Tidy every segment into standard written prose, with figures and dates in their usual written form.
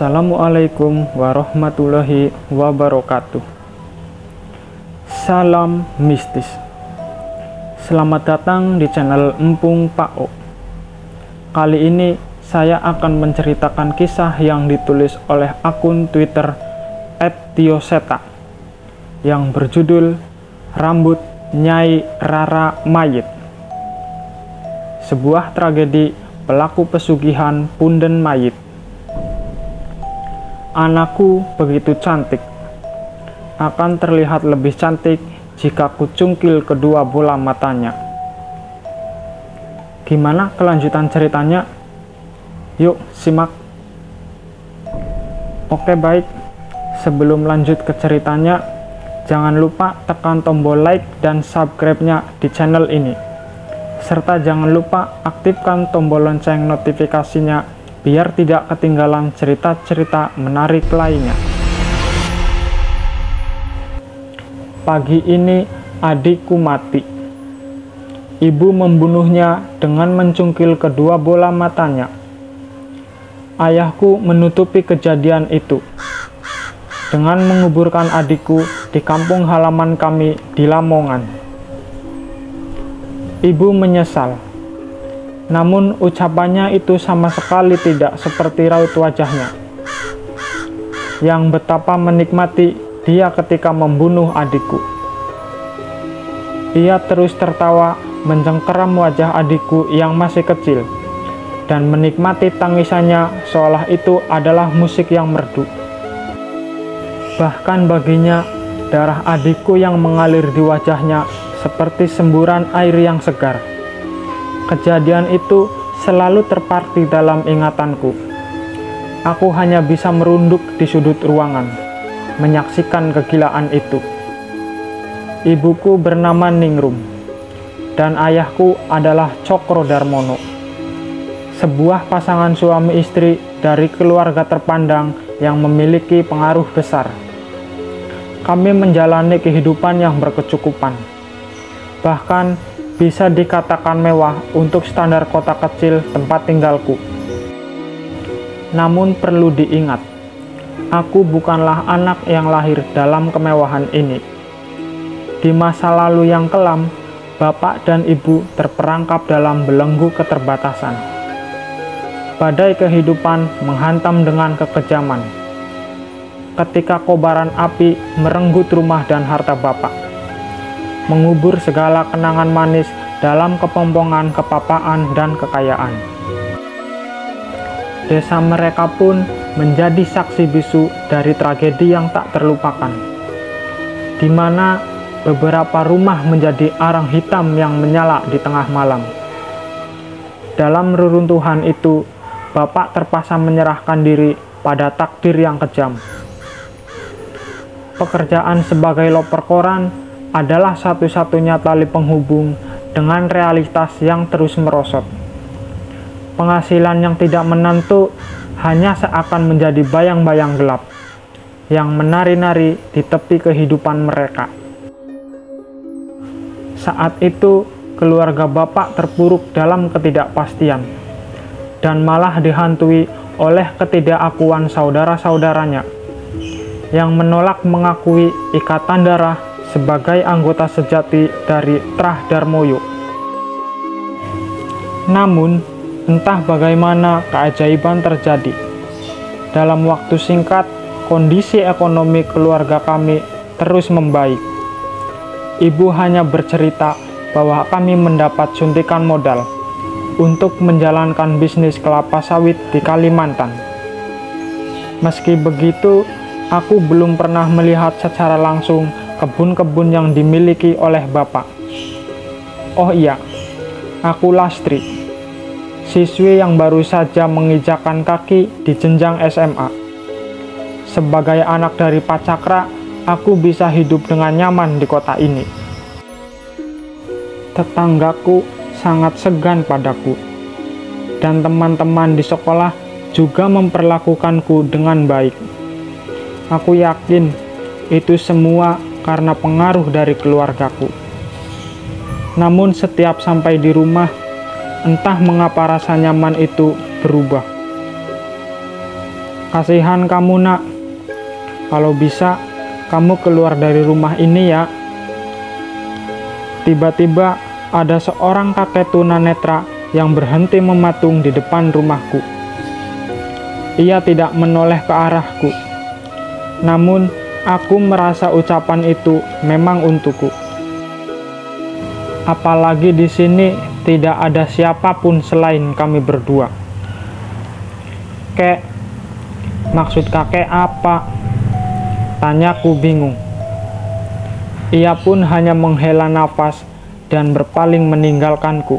Assalamualaikum warahmatullahi wabarakatuh. Salam mistis. Selamat datang di channel Empung Pak O. Kali ini saya akan menceritakan kisah yang ditulis oleh akun Twitter @tioseta yang berjudul Rambut Nyai Rara Mayit. Sebuah tragedi pelaku pesugihan punden mayit. Anakku begitu cantik. Akan terlihat lebih cantik jika kucungkil kedua bola matanya. Gimana kelanjutan ceritanya? Yuk simak. Oke baik, sebelum lanjut ke ceritanya, jangan lupa tekan tombol like dan subscribe-nya di channel ini. Serta jangan lupa aktifkan tombol lonceng notifikasinya biar tidak ketinggalan cerita-cerita menarik lainnya. Pagi ini adikku mati. Ibu membunuhnya dengan mencungkil kedua bola matanya. Ayahku menutupi kejadian itu dengan menguburkan adikku di kampung halaman kami di Lamongan. Ibu menyesal. Namun ucapannya itu sama sekali tidak seperti raut wajahnya, yang betapa menikmati dia ketika membunuh adikku. Ia terus tertawa mencengkeram wajah adikku yang masih kecil, dan menikmati tangisannya seolah itu adalah musik yang merdu. Bahkan baginya, darah adikku yang mengalir di wajahnya seperti semburan air yang segar. Kejadian itu selalu terparti dalam ingatanku. Aku hanya bisa merunduk di sudut ruangan, menyaksikan kegilaan itu. Ibuku bernama Ningrum, dan ayahku adalah Cokro Darmono. Sebuah pasangan suami istri dari keluarga terpandang yang memiliki pengaruh besar. Kami menjalani kehidupan yang berkecukupan. Bahkan bisa dikatakan mewah untuk standar kota kecil tempat tinggalku. Namun perlu diingat, aku bukanlah anak yang lahir dalam kemewahan ini. Di masa lalu yang kelam, bapak dan ibu terperangkap dalam belenggu keterbatasan. Badai kehidupan menghantam dengan kekejaman. Ketika kobaran api merenggut rumah dan harta bapak, mengubur segala kenangan manis dalam kepompongan kepapaan dan kekayaan. Desa mereka pun menjadi saksi bisu dari tragedi yang tak terlupakan, di mana beberapa rumah menjadi arang hitam yang menyala di tengah malam. Dalam reruntuhan itu, bapak terpaksa menyerahkan diri pada takdir yang kejam. Pekerjaan sebagai loper koran adalah satu-satunya tali penghubung dengan realitas yang terus merosot. Penghasilan yang tidak menentu hanya seakan menjadi bayang-bayang gelap yang menari-nari di tepi kehidupan mereka. Saat itu, keluarga bapak terpuruk dalam ketidakpastian dan malah dihantui oleh ketidakakuan saudara-saudaranya yang menolak mengakui ikatan darah sebagai anggota sejati dari Trah Darmoyo. Namun, entah bagaimana keajaiban terjadi. Dalam waktu singkat, kondisi ekonomi keluarga kami terus membaik. Ibu hanya bercerita bahwa kami mendapat suntikan modal untuk menjalankan bisnis kelapa sawit di Kalimantan. Meski begitu, aku belum pernah melihat secara langsung kebun-kebun yang dimiliki oleh bapak. Oh iya, aku Lastri, siswi yang baru saja menginjakkan kaki di jenjang SMA. Sebagai anak dari Pacakra, aku bisa hidup dengan nyaman di kota ini. Tetanggaku sangat segan padaku, dan teman-teman di sekolah juga memperlakukanku dengan baik. Aku yakin itu semua karena pengaruh dari keluargaku. Namun setiap sampai di rumah, entah mengapa rasa nyaman itu berubah. Kasihan kamu, Nak. Kalau bisa, kamu keluar dari rumah ini ya. Tiba-tiba ada seorang kakek tunanetra yang berhenti mematung di depan rumahku. Ia tidak menoleh ke arahku. Namun, aku merasa ucapan itu memang untukku. Apalagi di sini tidak ada siapapun selain kami berdua. Kek, maksud kakek apa? Tanyaku bingung. Ia pun hanya menghela nafas dan berpaling meninggalkanku.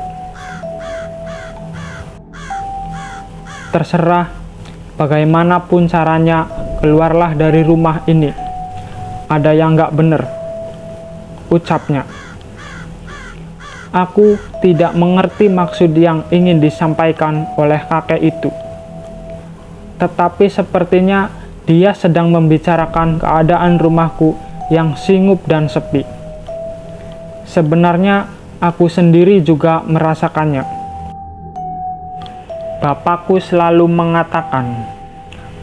Terserah, bagaimanapun caranya, keluarlah dari rumah ini. Ada yang gak bener, ucapnya. Aku tidak mengerti maksud yang ingin disampaikan oleh kakek itu. Tetapi sepertinya dia sedang membicarakan keadaan rumahku yang singup dan sepi. Sebenarnya aku sendiri juga merasakannya. Bapakku selalu mengatakan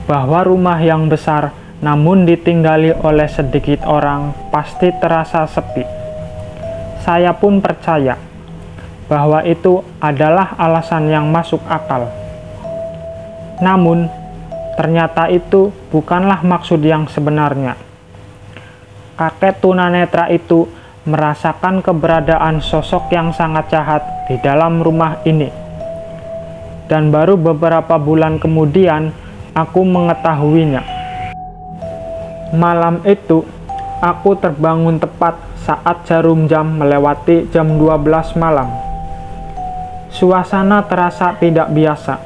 bahwa rumah yang besar namun ditinggali oleh sedikit orang pasti terasa sepi. Saya pun percaya bahwa itu adalah alasan yang masuk akal. Namun, ternyata itu bukanlah maksud yang sebenarnya. Kakek tunanetra itu merasakan keberadaan sosok yang sangat jahat di dalam rumah ini. Dan baru beberapa bulan kemudian, aku mengetahuinya. Malam itu, aku terbangun tepat saat jarum jam melewati jam 12 malam. Suasana terasa tidak biasa.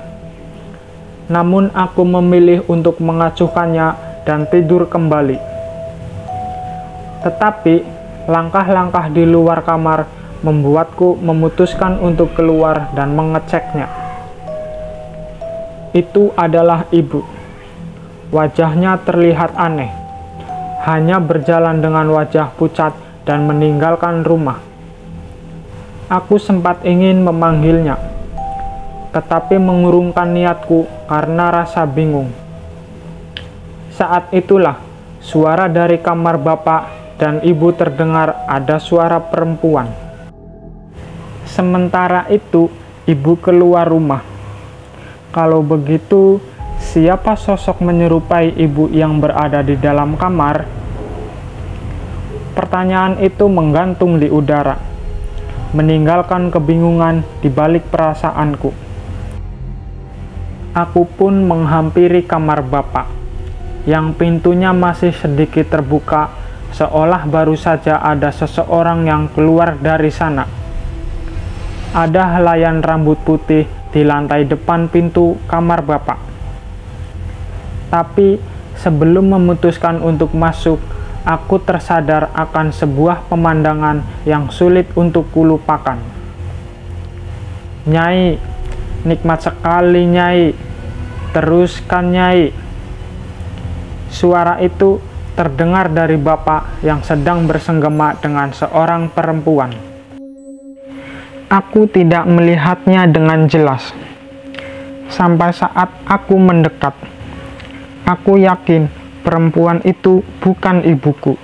Namun aku memilih untuk mengacuhkannya dan tidur kembali. Tetapi, langkah-langkah di luar kamar membuatku memutuskan untuk keluar dan mengeceknya. Itu adalah ibu. Wajahnya terlihat aneh. Hanya berjalan dengan wajah pucat dan meninggalkan rumah. Aku sempat ingin memanggilnya, tetapi mengurungkan niatku karena rasa bingung. Saat itulah suara dari kamar bapak dan ibu terdengar ada suara perempuan. Sementara itu, ibu keluar rumah. Kalau begitu, siapa sosok menyerupai ibu yang berada di dalam kamar? Pertanyaan itu menggantung di udara, meninggalkan kebingungan di balik perasaanku. Aku pun menghampiri kamar bapak, yang pintunya masih sedikit terbuka, seolah baru saja ada seseorang yang keluar dari sana. Ada helaian rambut putih di lantai depan pintu kamar bapak. Tapi sebelum memutuskan untuk masuk, aku tersadar akan sebuah pemandangan yang sulit untuk kulupakan. Nyai, nikmat sekali Nyai. Teruskan Nyai. Suara itu terdengar dari bapak yang sedang bersenggama dengan seorang perempuan. Aku tidak melihatnya dengan jelas. Sampai saat aku mendekat, aku yakin perempuan itu bukan ibuku.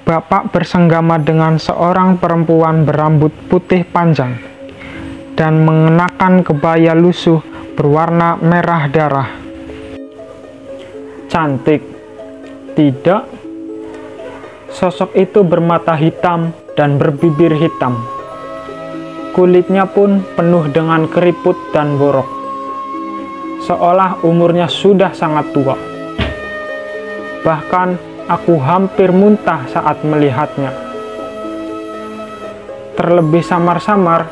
Bapak bersenggama dengan seorang perempuan berambut putih panjang dan mengenakan kebaya lusuh berwarna merah darah. Cantik, tidak? Sosok itu bermata hitam dan berbibir hitam. Kulitnya pun penuh dengan keriput dan borok, seolah umurnya sudah sangat tua. Bahkan aku hampir muntah saat melihatnya. Terlebih samar-samar,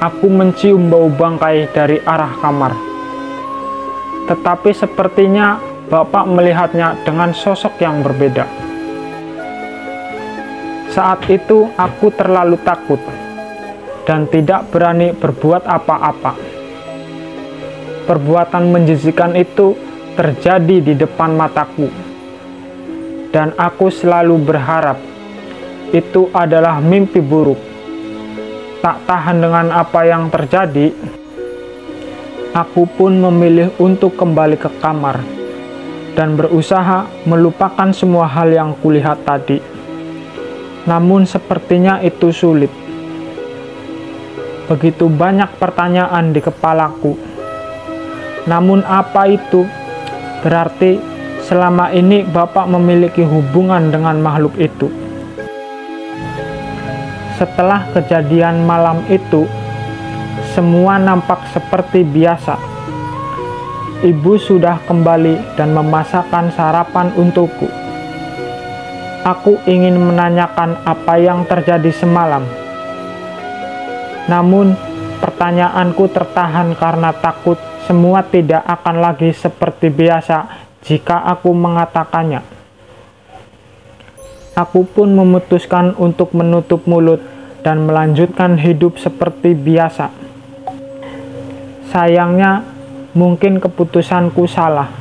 aku mencium bau bangkai dari arah kamar. Tetapi sepertinya bapak melihatnya dengan sosok yang berbeda. Saat itu aku terlalu takut dan tidak berani berbuat apa-apa. Perbuatan menjijikan itu terjadi di depan mataku, dan aku selalu berharap itu adalah mimpi buruk. Tak tahan dengan apa yang terjadi, Aku pun memilih untuk kembali ke kamar dan berusaha melupakan semua hal yang kulihat tadi. Namun sepertinya itu sulit. Begitu banyak pertanyaan di kepalaku. Namun apa itu? Berarti selama ini Bapak memiliki hubungan dengan makhluk itu. Setelah kejadian malam itu, semua nampak seperti biasa. Ibu sudah kembali dan memasakkan sarapan untukku. Aku ingin menanyakan apa yang terjadi semalam. Namun, pertanyaanku tertahan karena takut semua tidak akan lagi seperti biasa jika aku mengatakannya. Aku pun memutuskan untuk menutup mulut dan melanjutkan hidup seperti biasa. Sayangnya, mungkin keputusanku salah.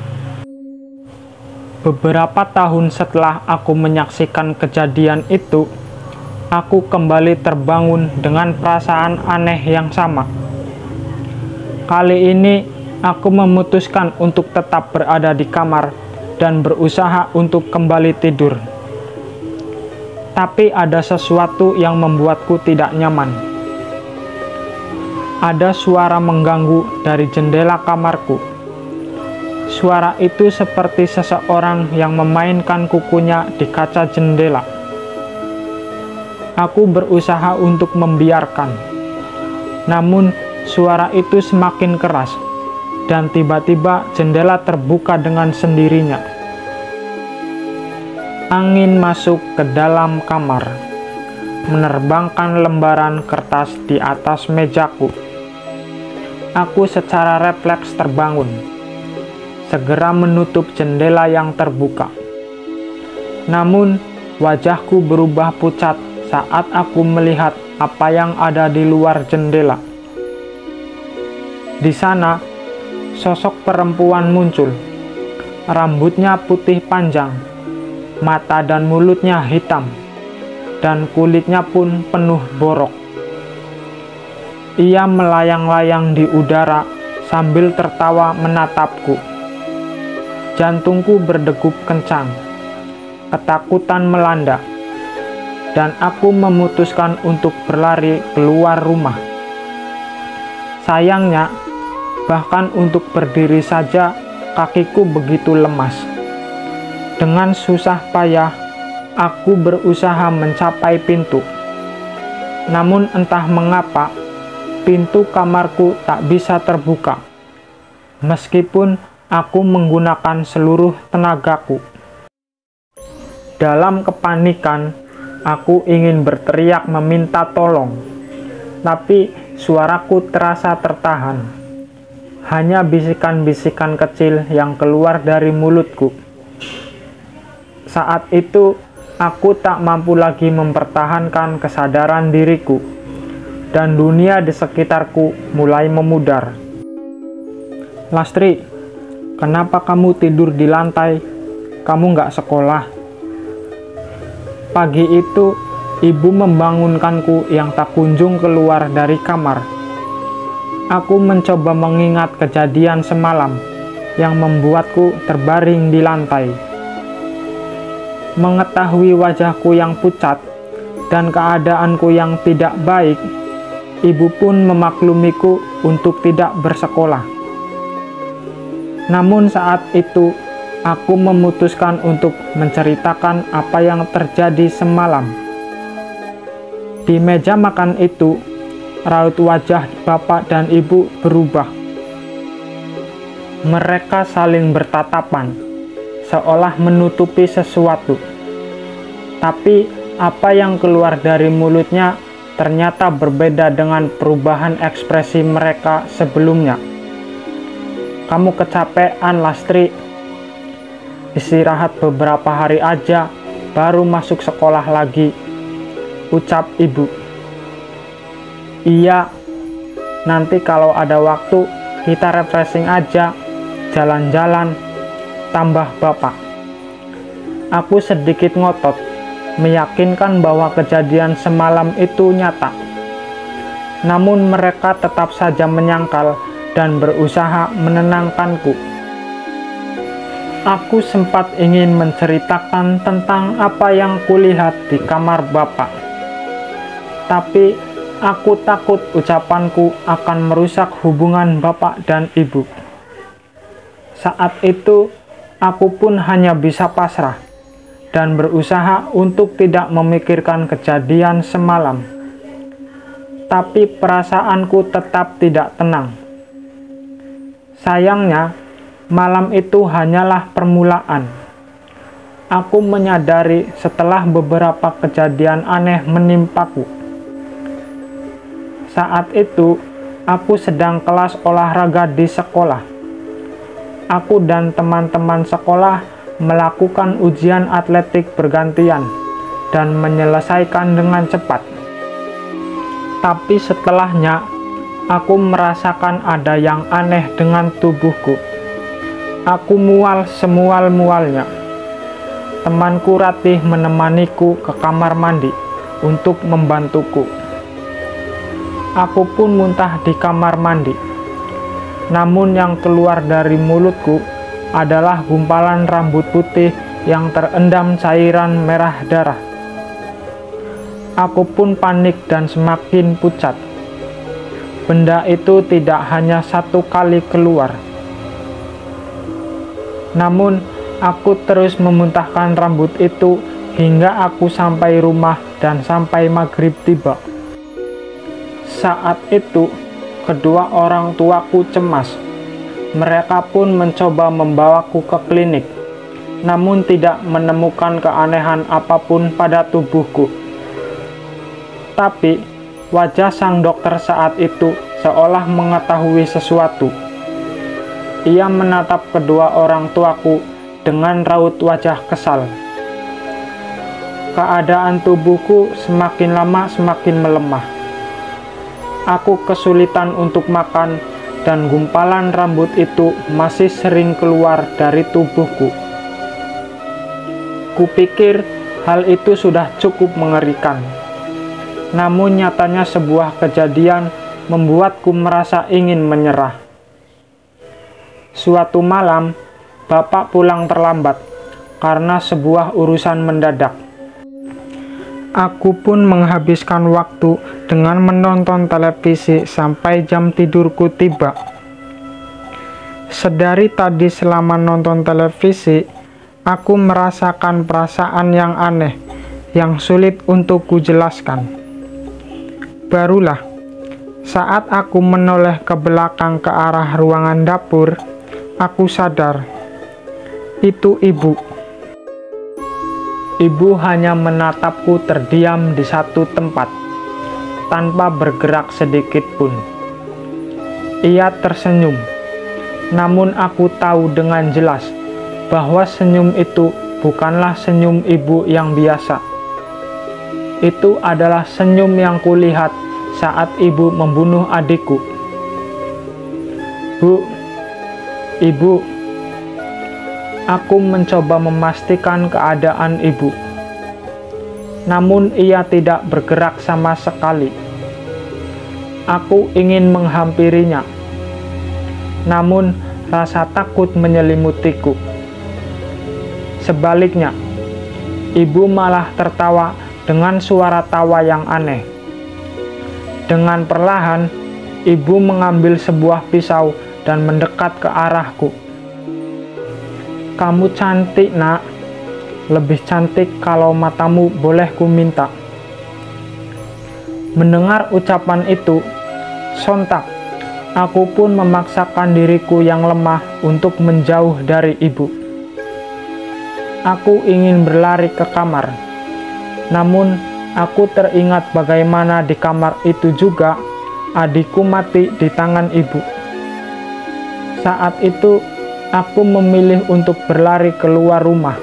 Beberapa tahun setelah aku menyaksikan kejadian itu, aku kembali terbangun dengan perasaan aneh yang sama. Kali ini, aku memutuskan untuk tetap berada di kamar dan berusaha untuk kembali tidur. Tapi ada sesuatu yang membuatku tidak nyaman. Ada suara mengganggu dari jendela kamarku. Suara itu seperti seseorang yang memainkan kukunya di kaca jendela. Aku berusaha untuk membiarkan. Namun, suara itu semakin keras, dan tiba-tiba jendela terbuka dengan sendirinya. Angin masuk ke dalam kamar, menerbangkan lembaran kertas di atas mejaku. Aku secara refleks terbangun, segera menutup jendela yang terbuka. Namun, wajahku berubah pucat saat aku melihat apa yang ada di luar jendela. Di sana, sosok perempuan muncul. Rambutnya putih panjang, mata dan mulutnya hitam, dan kulitnya pun penuh borok. Ia melayang-layang di udara sambil tertawa menatapku. Jantungku berdegup kencang, ketakutan melanda, dan aku memutuskan untuk berlari keluar rumah. Sayangnya, bahkan untuk berdiri saja kakiku begitu lemas. Dengan susah payah, aku berusaha mencapai pintu. Namun entah mengapa, pintu kamarku tak bisa terbuka, meskipun aku menggunakan seluruh tenagaku. Dalam kepanikan, aku ingin berteriak meminta tolong, tapi suaraku terasa tertahan. Hanya bisikan-bisikan kecil yang keluar dari mulutku. Saat itu, aku tak mampu lagi mempertahankan kesadaran diriku, dan dunia di sekitarku mulai memudar. "Lastri, kenapa kamu tidur di lantai? Kamu nggak sekolah?" Pagi itu, ibu membangunkanku yang tak kunjung keluar dari kamar. Aku mencoba mengingat kejadian semalam yang membuatku terbaring di lantai. Mengetahui wajahku yang pucat dan keadaanku yang tidak baik, ibu pun memaklumiku untuk tidak bersekolah. Namun saat itu, aku memutuskan untuk menceritakan apa yang terjadi semalam. Di meja makan itu, raut wajah bapak dan ibu berubah. Mereka saling bertatapan, seolah menutupi sesuatu. Tapi apa yang keluar dari mulutnya ternyata berbeda dengan perubahan ekspresi mereka sebelumnya. "Kamu kecapean, Lastri. Istirahat beberapa hari aja, baru masuk sekolah lagi," ucap ibu. "Iya, nanti kalau ada waktu kita refreshing aja, jalan-jalan," tambah bapak. Aku sedikit ngotot, meyakinkan bahwa kejadian semalam itu nyata. Namun mereka tetap saja menyangkal dan berusaha menenangkanku. Aku sempat ingin menceritakan tentang apa yang kulihat di kamar Bapak. Tapi aku takut ucapanku akan merusak hubungan Bapak dan Ibu. Saat itu, aku pun hanya bisa pasrah dan berusaha untuk tidak memikirkan kejadian semalam. Tapi perasaanku tetap tidak tenang. Sayangnya, malam itu hanyalah permulaan. Aku menyadari setelah beberapa kejadian aneh menimpaku. Saat itu, aku sedang kelas olahraga di sekolah. Aku dan teman-teman sekolah melakukan ujian atletik bergantian dan menyelesaikan dengan cepat. Tapi setelahnya, aku merasakan ada yang aneh dengan tubuhku. Aku mual semual-mualnya. Temanku Ratih menemaniku ke kamar mandi untuk membantuku. Aku pun muntah di kamar mandi. Namun yang keluar dari mulutku adalah gumpalan rambut putih yang terendam cairan merah darah. Aku pun panik dan semakin pucat. Benda itu tidak hanya satu kali keluar. Namun, aku terus memuntahkan rambut itu hingga aku sampai rumah dan sampai maghrib tiba. Saat itu, kedua orang tuaku cemas. Mereka pun mencoba membawaku ke klinik, namun tidak menemukan keanehan apapun pada tubuhku. Tapi, wajah sang dokter saat itu seolah mengetahui sesuatu. Ia menatap kedua orang tuaku dengan raut wajah kesal. Keadaan tubuhku semakin lama semakin melemah. Aku kesulitan untuk makan dan gumpalan rambut itu masih sering keluar dari tubuhku. Kupikir hal itu sudah cukup mengerikan. Namun nyatanya sebuah kejadian membuatku merasa ingin menyerah. Suatu malam, Bapak pulang terlambat karena sebuah urusan mendadak. Aku pun menghabiskan waktu dengan menonton televisi sampai jam tidurku tiba. Sedari tadi selama nonton televisi, aku merasakan perasaan yang aneh yang sulit untuk kujelaskan. Barulah, saat aku menoleh ke belakang ke arah ruangan dapur, aku sadar, itu ibu. Ibu hanya menatapku terdiam di satu tempat, tanpa bergerak sedikit pun. Ia tersenyum, namun aku tahu dengan jelas bahwa senyum itu bukanlah senyum ibu yang biasa. Itu adalah senyum yang kulihat saat ibu membunuh adikku. Bu, Ibu, aku mencoba memastikan keadaan ibu. Namun ia tidak bergerak sama sekali. Aku ingin menghampirinya. Namun rasa takut menyelimutiku. Sebaliknya, ibu malah tertawa dengan suara tawa yang aneh. Dengan perlahan, ibu mengambil sebuah pisau dan mendekat ke arahku. Kamu cantik, Nak. Lebih cantik kalau matamu boleh ku minta. Mendengar ucapan itu, sontak aku pun memaksakan diriku yang lemah untuk menjauh dari ibu. Aku ingin berlari ke kamar. Namun, aku teringat bagaimana di kamar itu juga adikku mati di tangan ibu. Saat itu, aku memilih untuk berlari keluar rumah.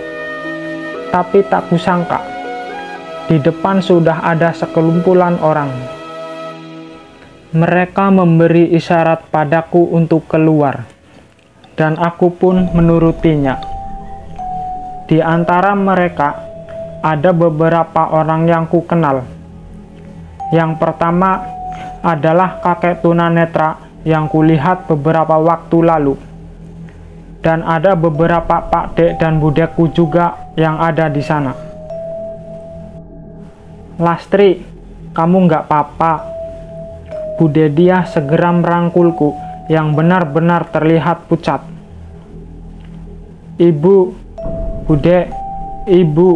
Tapi tak kusangka, di depan sudah ada sekelumpulan orang. Mereka memberi isyarat padaku untuk keluar, dan aku pun menurutinya. Di antara mereka, ada beberapa orang yang kukenal. Yang pertama adalah kakek tunanetra yang kulihat beberapa waktu lalu. Dan ada beberapa pakdek dan budekku juga yang ada di sana. Lastri, kamu nggak apa-apa? Bude Diah segera merangkulku yang benar-benar terlihat pucat. Ibu, Bude, Ibu.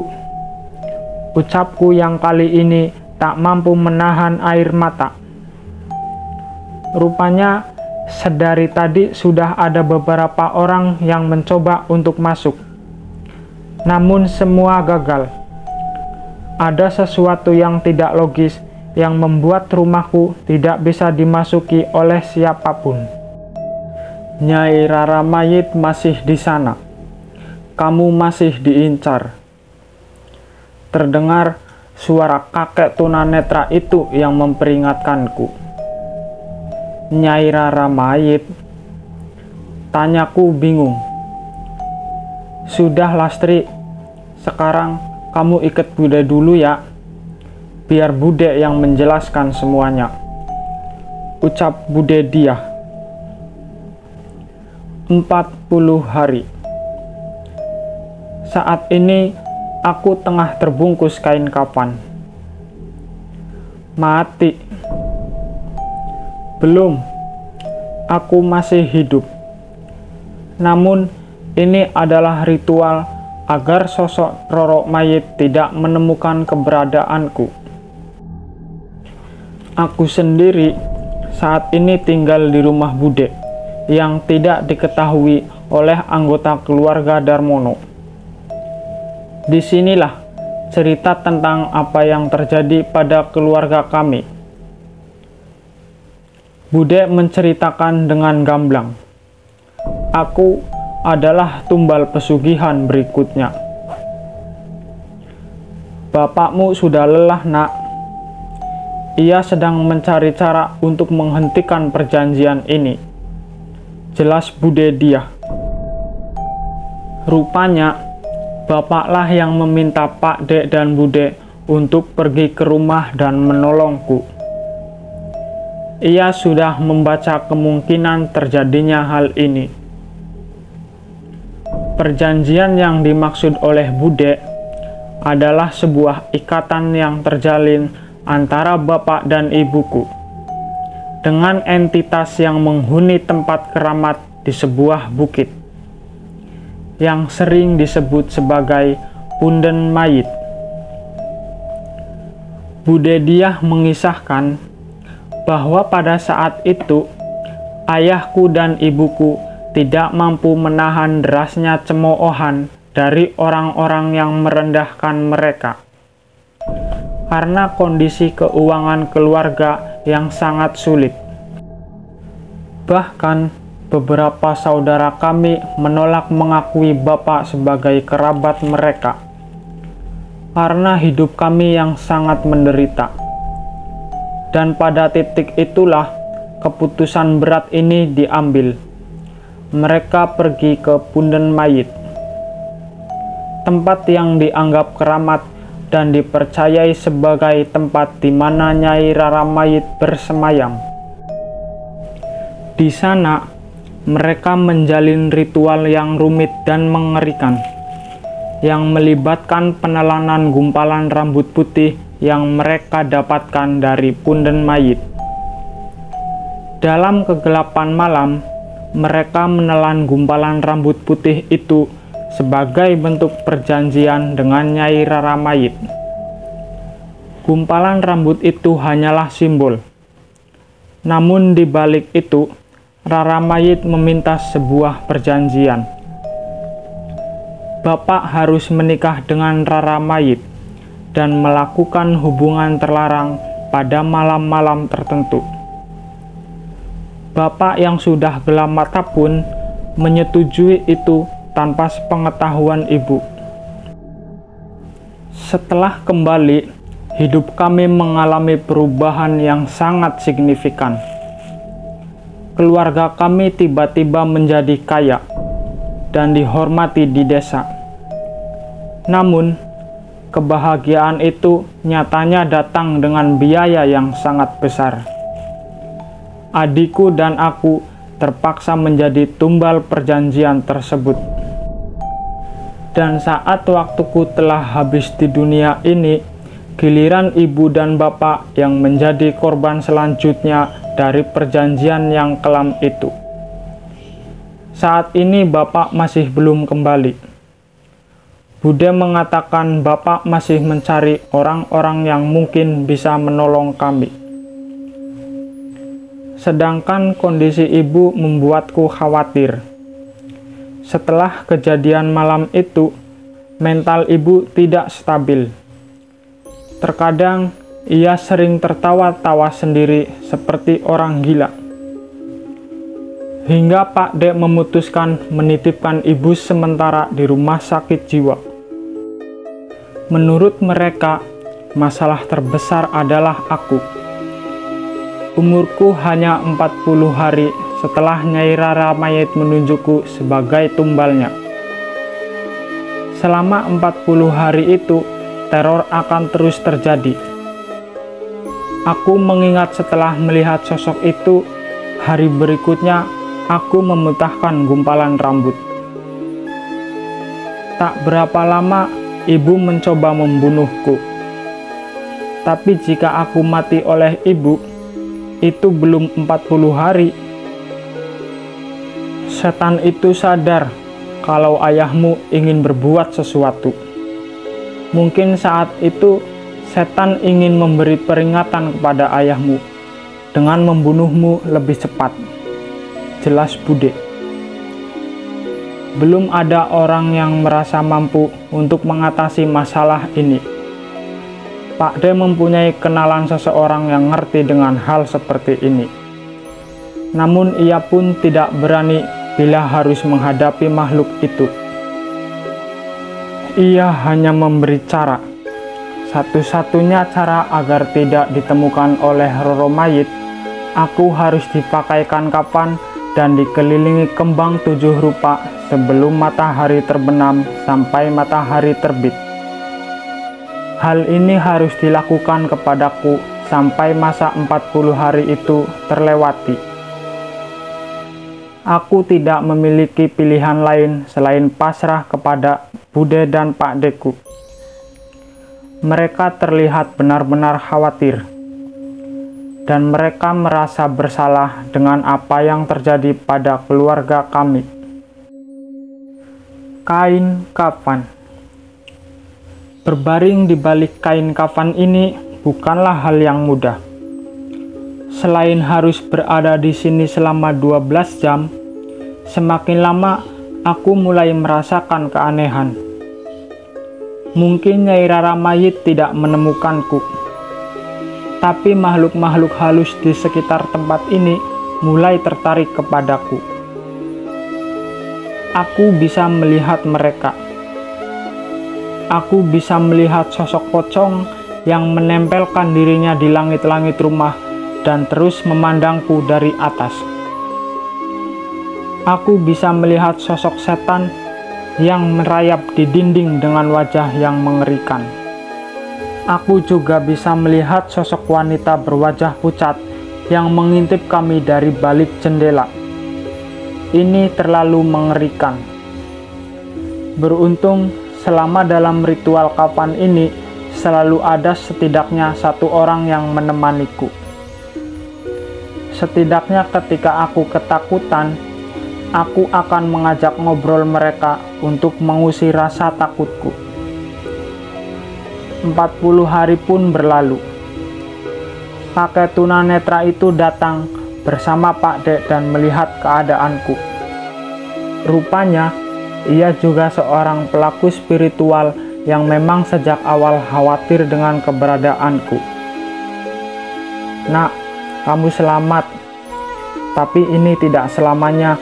Ucapku yang kali ini tak mampu menahan air mata. Rupanya sedari tadi sudah ada beberapa orang yang mencoba untuk masuk. Namun semua gagal. Ada sesuatu yang tidak logis yang membuat rumahku tidak bisa dimasuki oleh siapapun. Nyai Rara Mayit masih di sana. Kamu masih diincar. Terdengar suara kakek tunanetra itu yang memperingatkanku. Nyai Rara Mayit? Tanyaku bingung. Sudah Lastri, sekarang kamu ikut Bude dulu ya. Biar Bude yang menjelaskan semuanya. Ucap Bude Diah. 40 hari. Saat ini aku tengah terbungkus kain kafan. Mati. Belum, aku masih hidup. Namun, ini adalah ritual agar sosok Roro Mayit tidak menemukan keberadaanku. Aku sendiri saat ini tinggal di rumah Bude yang tidak diketahui oleh anggota keluarga Darmono. Disinilah cerita tentang apa yang terjadi pada keluarga kami. Bude menceritakan dengan gamblang. Aku adalah tumbal pesugihan berikutnya. Bapakmu sudah lelah, Nak. Ia sedang mencari cara untuk menghentikan perjanjian ini. Jelas Bude Diah. Rupanya, bapaklah yang meminta Pak Dek dan Bude untuk pergi ke rumah dan menolongku. Ia sudah membaca kemungkinan terjadinya hal ini. Perjanjian yang dimaksud oleh Bude adalah sebuah ikatan yang terjalin antara bapak dan ibuku dengan entitas yang menghuni tempat keramat di sebuah bukit yang sering disebut sebagai Punden Mayit. Bude Diah mengisahkan bahwa pada saat itu ayahku dan ibuku tidak mampu menahan derasnya cemoohan dari orang-orang yang merendahkan mereka karena kondisi keuangan keluarga yang sangat sulit. Bahkan beberapa saudara kami menolak mengakui bapak sebagai kerabat mereka karena hidup kami yang sangat menderita. Dan pada titik itulah keputusan berat ini diambil. Mereka pergi ke Punden Mayit, tempat yang dianggap keramat dan dipercayai sebagai tempat di mana Nyai Rara Mayit bersemayam. Di sana, mereka menjalin ritual yang rumit dan mengerikan, yang melibatkan penelanan gumpalan rambut putih yang mereka dapatkan dari Punden Mayit. Dalam kegelapan malam, mereka menelan gumpalan rambut putih itu sebagai bentuk perjanjian dengan Nyai Rara Mayit. Gumpalan rambut itu hanyalah simbol. Namun di balik itu, Rara Mayit meminta sebuah perjanjian. Bapak harus menikah dengan Rara Mayit dan melakukan hubungan terlarang pada malam-malam tertentu. Bapak yang sudah gelap mata pun menyetujui itu tanpa sepengetahuan ibu. Setelah kembali, hidup kami mengalami perubahan yang sangat signifikan. Keluarga kami tiba-tiba menjadi kaya dan dihormati di desa. Namun, kebahagiaan itu nyatanya datang dengan biaya yang sangat besar. adikku dan aku terpaksa menjadi tumbal perjanjian tersebut. Dan saat waktuku telah habis di dunia ini, giliran ibu dan bapak yang menjadi korban selanjutnya dari perjanjian yang kelam itu. Saat ini bapak masih belum kembali. Bude mengatakan bapak masih mencari orang-orang yang mungkin bisa menolong kami. Sedangkan kondisi ibu membuatku khawatir. Setelah kejadian malam itu, mental ibu tidak stabil. Terkadang ia sering tertawa-tawa sendiri seperti orang gila. Hingga Pak Dek memutuskan menitipkan ibu sementara di rumah sakit jiwa. Menurut mereka, masalah terbesar adalah aku. Umurku hanya 40 hari setelah Nyai Rara Mayit menunjukku sebagai tumbalnya. Selama 40 hari itu, teror akan terus terjadi. Aku mengingat setelah melihat sosok itu, hari berikutnya aku memuntahkan gumpalan rambut. Tak berapa lama, ibu mencoba membunuhku. Tapi jika aku mati oleh ibu, itu belum 40 hari. Setan itu sadar kalau ayahmu ingin berbuat sesuatu. Mungkin saat itu setan ingin memberi peringatan kepada ayahmu dengan membunuhmu lebih cepat. Jelas Bude. Belum ada orang yang merasa mampu untuk mengatasi masalah ini. Pak D mempunyai kenalan seseorang yang ngerti dengan hal seperti ini. Namun ia pun tidak berani bila harus menghadapi makhluk itu. Ia hanya memberi cara. Satu-satunya cara agar tidak ditemukan oleh Roro Mayit, aku harus dipakaikan kafan dan dikelilingi kembang 7 rupa sebelum matahari terbenam sampai matahari terbit. Hal ini harus dilakukan kepadaku sampai masa 40 hari itu terlewati. Aku tidak memiliki pilihan lain selain pasrah kepada Bude dan Pak Deku. Mereka terlihat benar-benar khawatir, dan mereka merasa bersalah dengan apa yang terjadi pada keluarga kami. Kain kafan. Berbaring di balik kain kafan ini bukanlah hal yang mudah. Selain harus berada di sini selama 12 jam, semakin lama aku mulai merasakan keanehan. Mungkin Nyai Rara Mayit tidak menemukanku, tapi makhluk-makhluk halus di sekitar tempat ini mulai tertarik kepadaku. Aku bisa melihat mereka. Aku bisa melihat sosok pocong yang menempelkan dirinya di langit-langit rumah dan terus memandangku dari atas. Aku bisa melihat sosok setan yang merayap di dinding dengan wajah yang mengerikan. Aku juga bisa melihat sosok wanita berwajah pucat yang mengintip kami dari balik jendela. Ini terlalu mengerikan. Beruntung, selama dalam ritual kafan ini, selalu ada setidaknya satu orang yang menemaniku. Setidaknya ketika aku ketakutan, aku akan mengajak ngobrol mereka untuk mengusir rasa takutku. 40 hari pun berlalu. Kakek tunanetra itu datang bersama Pak Dek dan melihat keadaanku. Rupanya, ia juga seorang pelaku spiritual yang memang sejak awal khawatir dengan keberadaanku. Nak, kamu selamat, tapi ini tidak selamanya,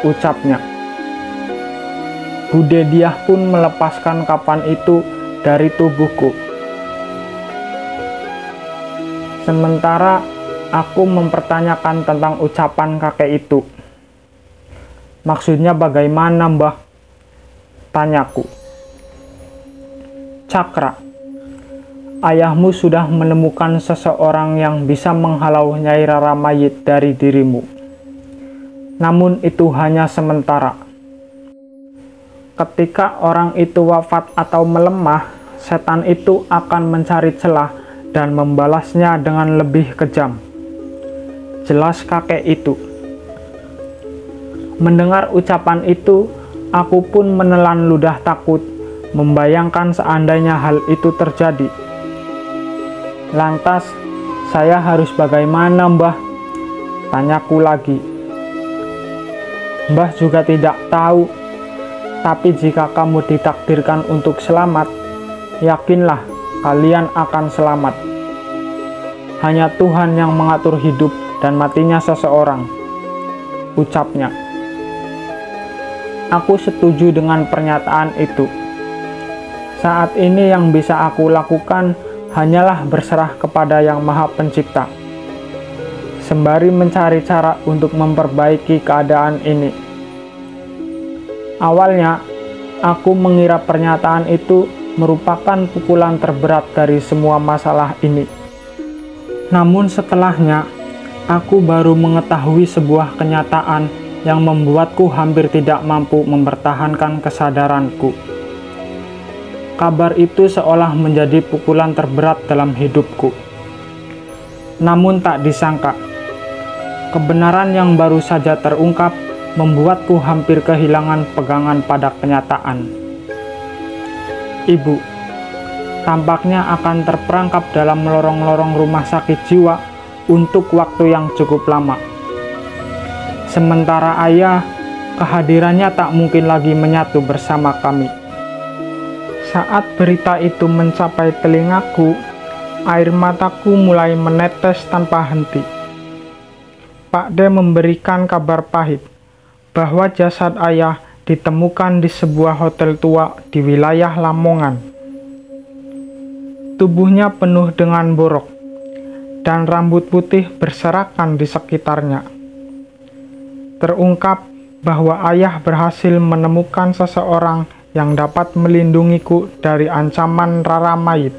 ucapnya. Bude Diah pun melepaskan kafan itu dari tubuhku. Sementara aku mempertanyakan tentang ucapan kakek itu. Maksudnya bagaimana, Mbah? Tanyaku. Cakra. ayahmu sudah menemukan seseorang yang bisa menghalau Nyai Rara Mayit dari dirimu. Namun itu hanya sementara. Ketika orang itu wafat atau melemah, setan itu akan mencari celah dan membalasnya dengan lebih kejam. Jelas kakek itu. Mendengar ucapan itu, aku pun menelan ludah takut, membayangkan seandainya hal itu terjadi. Lantas, saya harus bagaimana, Mbah? Tanyaku lagi. Mbah juga tidak tahu, tapi jika kamu ditakdirkan untuk selamat, yakinlah kalian akan selamat. Hanya Tuhan yang mengatur hidup dan matinya seseorang, ucapnya. Aku setuju dengan pernyataan itu. Saat ini yang bisa aku lakukan hanyalah berserah kepada Yang Maha Pencipta, sembari mencari cara untuk memperbaiki keadaan ini. Awalnya, aku mengira pernyataan itu merupakan pukulan terberat dari semua masalah ini. Namun setelahnya, aku baru mengetahui sebuah kenyataan yang membuatku hampir tidak mampu mempertahankan kesadaranku. Kabar itu seolah menjadi pukulan terberat dalam hidupku. Namun tak disangka, kebenaran yang baru saja terungkap membuatku hampir kehilangan pegangan pada kenyataan. Ibu tampaknya akan terperangkap dalam lorong-lorong rumah sakit jiwa untuk waktu yang cukup lama. Sementara ayah, kehadirannya tak mungkin lagi menyatu bersama kami. Saat berita itu mencapai telingaku, air mataku mulai menetes tanpa henti. Pak D memberikan kabar pahit bahwa jasad ayah ditemukan di sebuah hotel tua di wilayah Lamongan. Tubuhnya penuh dengan borok, dan rambut putih berserakan di sekitarnya. Terungkap bahwa ayah berhasil menemukan seseorang yang dapat melindungiku dari ancaman Rara Mayit.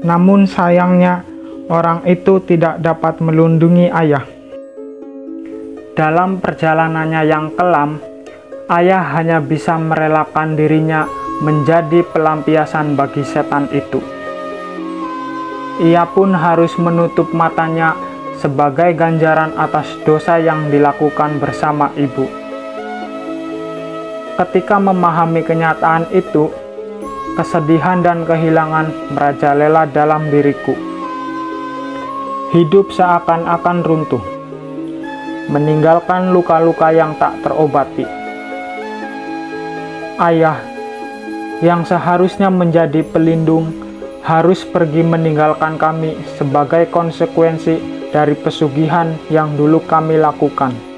Namun sayangnya, orang itu tidak dapat melindungi ayah. Dalam perjalanannya yang kelam, ayah hanya bisa merelakan dirinya menjadi pelampiasan bagi setan itu. Ia pun harus menutup matanya sebagai ganjaran atas dosa yang dilakukan bersama ibu. Ketika memahami kenyataan itu, kesedihan dan kehilangan merajalela dalam diriku. Hidup seakan-akan runtuh, meninggalkan luka-luka yang tak terobati. Ayah, yang seharusnya menjadi pelindung, harus pergi meninggalkan kami sebagai konsekuensi dari pesugihan yang dulu kami lakukan.